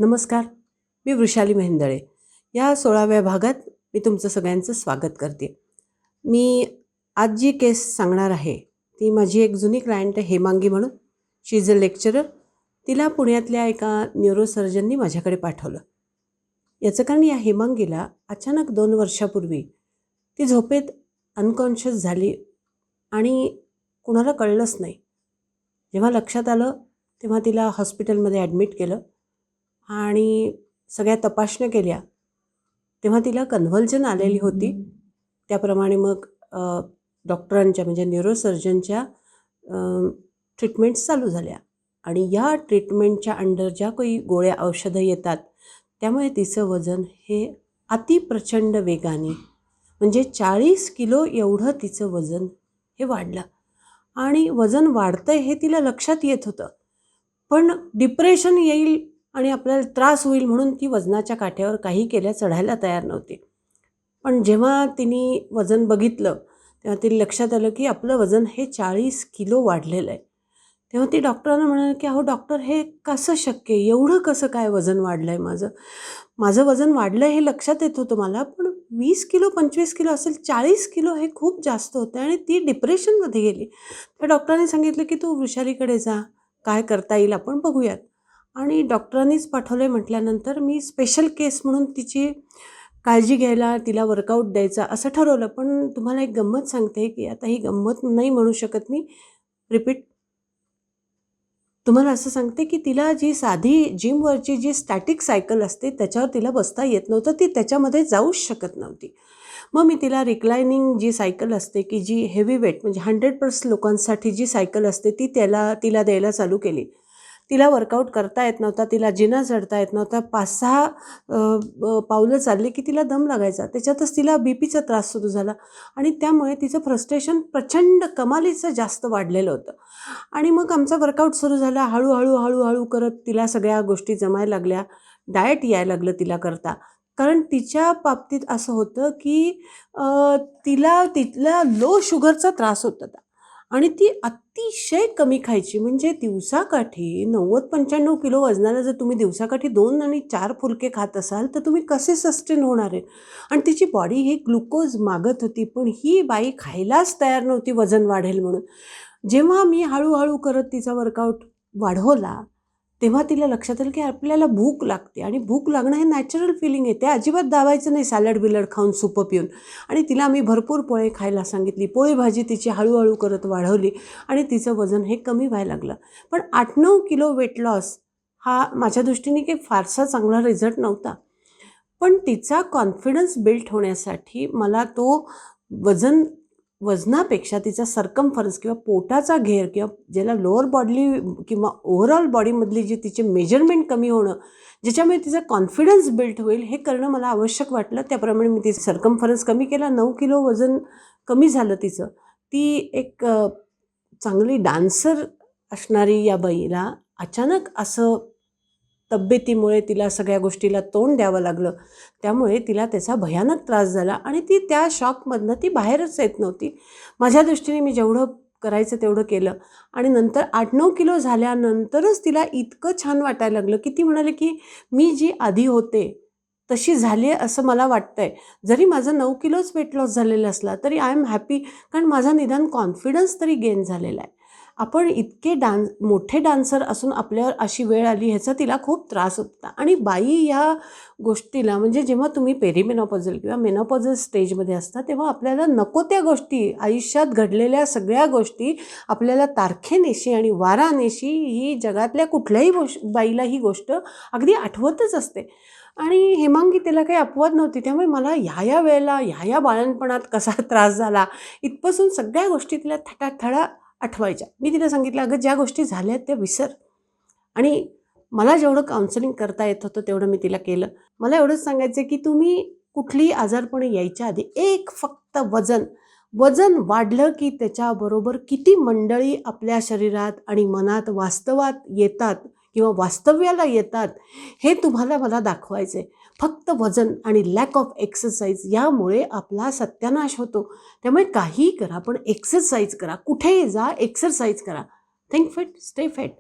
नमस्कार, मी वृषाली मेहेंदळे. या 16व्या भागात मी तुमचं सगळ्यांचं स्वागत करते. मी आज जी केस सांगणार आहे ती माझी एक जुनी क्लायंट आहे हेमांगी म्हणून. शी इज अ लेक्चरर. तिला पुण्यातल्या एका न्यूरोसर्जननी माझ्याकडे पाठवलं. याचं कारण या हेमांगीला अचानक 2 वर्षापूर्वी ती झोपेत अनकॉन्शियस झाली आणि कुणाला कळलंच नाही. जेव्हा लक्षात आलं तेव्हा तिला हॉस्पिटलमध्ये ॲडमिट केलं आणि सगळ्या तपासण्या केल्या. तेव्हा तिला कन्व्हल्जन आलेली होती. त्याप्रमाणे मग डॉक्टरांच्या म्हणजे न्यूरोसर्जनच्या ट्रीटमेंट्स चालू झाल्या आणि या ट्रीटमेंटच्या अंडर ज्या काही गोळ्या औषधं येतात त्यामुळे तिचं वजन हे अतिप्रचंड वेगाने म्हणजे 40 किलो एवढं तिचं वजन हे वाढलं. आणि वजन वाढतं हे तिला लक्षात येत होतं, पण डिप्रेशन येईल आणि आपल्याला त्रास होईल म्हणून ती वजनाच्या काठ्यावर काही केल्या चढायला तयार नव्हती. पण जेव्हा तिने वजन बघितलं तेव्हा तिला लक्षात आलं की आपलं वजन हे 40 किलो वाढलेलं आहे. तेव्हा ती डॉक्टरांना म्हणाली की अहो डॉक्टर, हे कसं शक्य आहे? एवढं कसं काय वजन वाढलं आहे माझं वजन वाढलं हे लक्षात येत होतं मला, पण 20 किलो 25 किलो असेल, 40 किलो हे खूप जास्त होतं आणि ती डिप्रेशनमध्ये गेली. त्या डॉक्टरांनी सांगितलं की तू वृषालीकडे जा, काय करता येईल आपण बघूयात. आणि डॉक्टरांनीच पाठवलं आहे म्हटल्यानंतर मी स्पेशल केस म्हणून तिची काळजी घ्यायला, तिला वर्कआउट द्यायचा असं ठरवलं. पण तुम्हाला एक गंमत सांगते की आता ही गंमत नाही म्हणू शकत मी, रिपीट. तुम्हाला असं सांगते की तिला जी साधी जिमवरची जी स्टॅटिक सायकल असते त्याच्यावर तिला बसता येत नव्हतं, ती त्याच्यामध्ये जाऊच शकत नव्हती. मग मी तिला रिक्लायनिंग जी सायकल असते की जी हेवी वेट म्हणजे 100+ लोकांसाठी जी सायकल असते ती तिला द्यायला चालू केली. तिला वर्कआउट करता येत नव्हता, तिला जिना चढता येत नव्हता. 5-6 पावलं चालली की तिला दम लागायचा. त्याच्यातच तिला बीपीचा त्रास सुरू झाला आणि त्यामुळे तिचं फ्रस्ट्रेशन प्रचंड कमालीचं जास्त वाढलेलं होतं. आणि मग आमचा वर्कआउट सुरू झाला. हळूहळू करत तिला सगळ्या गोष्टी जमायला लागल्या. डाएट यायला लागलं तिला करता. कारण तिच्या बाबतीत असं होतं की तिला लो शुगरचा त्रास होत होता आणि ती अतिशय कमी खायची. म्हणजे दिवसाकाठी 90-95 किलो वजनाला जर तुम्ही दिवसाकाठी 2 आणि 4 फुलके खात असाल तर तुम्ही कसे सस्टेन होणार आहे? आणि तिची बॉडी ही ग्लुकोज मागत होती, पण ही बाई खायलाच तयार नव्हती वजन वाढेल म्हणून. जेव्हा मी हळूहळू करत तिचा वर्कआउट वाढवला तेव्हा तिला लक्षात आलं की आपल्याला भूक लागते आणि भूक लागणं हे नॅचरल फिलिंग आहे. ते अजिबात दाबायचं नाही सॅलड बिलड खाऊन, सुपं पिऊन. आणि तिला आम्ही भरपूर पोळे खायला सांगितली. पोळी भाजी तिची हळूहळू करत वाढवली आणि तिचं वजन हे कमी व्हायला लागलं. पण 8-9 किलो वेट लॉस हा माझ्या दृष्टीने काही फारसा चांगला रिझल्ट नव्हता. पण तिचा कॉन्फिडन्स बिल्ड होण्यासाठी मला तो वजनापेक्षा तिचा सरकमफरन्स किंवा पोटाचा घेर किंवा ज्याला लोअर बॉडी किंवा ओव्हरऑल बॉडीमधली जी तिचे मेजरमेंट कमी होणं, ज्याच्यामुळे तिचा कॉन्फिडन्स बिल्ड होईल हे करणं मला आवश्यक वाटलं. त्याप्रमाणे मी तिचं सरकमफरन्स कमी केला. 9 किलो वजन कमी झालं तिचं. ती एक चांगली डान्सर असणारी या बाईला अचानक असं तब्येतीमुळे तिला सगळ्या गोष्टीला तोंड द्यावं लागलं. त्यामुळे तिला त्याचा भयानक त्रास झाला आणि ती त्या शॉकमधनं ती बाहेरच येत नव्हती. माझ्या दृष्टीने मी जेवढं करायचं तेवढं केलं आणि नंतर 8-9 किलो झाल्यानंतरच तिला इतकं छान वाटायला लागलं की ती म्हणाली की मी जी आधी होते तशी झाली आहे असं मला वाटतं आहे. जरी माझं 9 किलोच वेट लॉस झालेला असला तरी आय एम हॅपी, कारण माझा निदान कॉन्फिडन्स तरी गेन झालेला आहे. आपण इतके मोठे डान्सर असून आपल्यावर अशी वेळ आली ह्याचा तिला खूप त्रास होता. आणि बाई ह्या गोष्टीला म्हणजे जेव्हा तुम्ही पेरिमेनॉपॉझल किंवा मेनॉपॉझल स्टेजमध्ये असता तेव्हा आपल्याला नको त्या गोष्टी, आयुष्यात घडलेल्या सगळ्या गोष्टी आपल्याला तारखेनेशी आणि वारानेशी ही जगातल्या कुठल्याही बाईला ही गोष्ट अगदी आठवतच असते. आणि हेमांगी तिला काही अपवाद नव्हती. त्यामुळे मला ह्या वेळेला ह्या बाळणपणात कसा त्रास झाला इथपासून सगळ्या गोष्टी तिला थटाथडा आठवायच्या. मी तिला सांगितलं, अगं ज्या गोष्टी झाल्या त्या विसर. आणि मला जेवढं काउन्सिलिंग करता येत होतं तेवढं मी तिला केलं. मला एवढंच सांगायचं की तुम्ही कुठलीही आजारपणी यायच्या आधी एक फक्त वजन वाढलं की त्याच्याबरोबर किती मंडळी आपल्या शरीरात आणि मनात वास्तवात येतात किंवा वास्तव्याला येतात हे तुम्हाला मला दाखवायचं आहे. फक्त वजन आणि लॅक ऑफ एक्सरसाइज यामुळे आपला सत्यानाश होतो. त्यामुळे काहीही करा पण एक्सरसाइज करा, कुठेही जा एक्सरसाइज करा. Think fit, stay fit.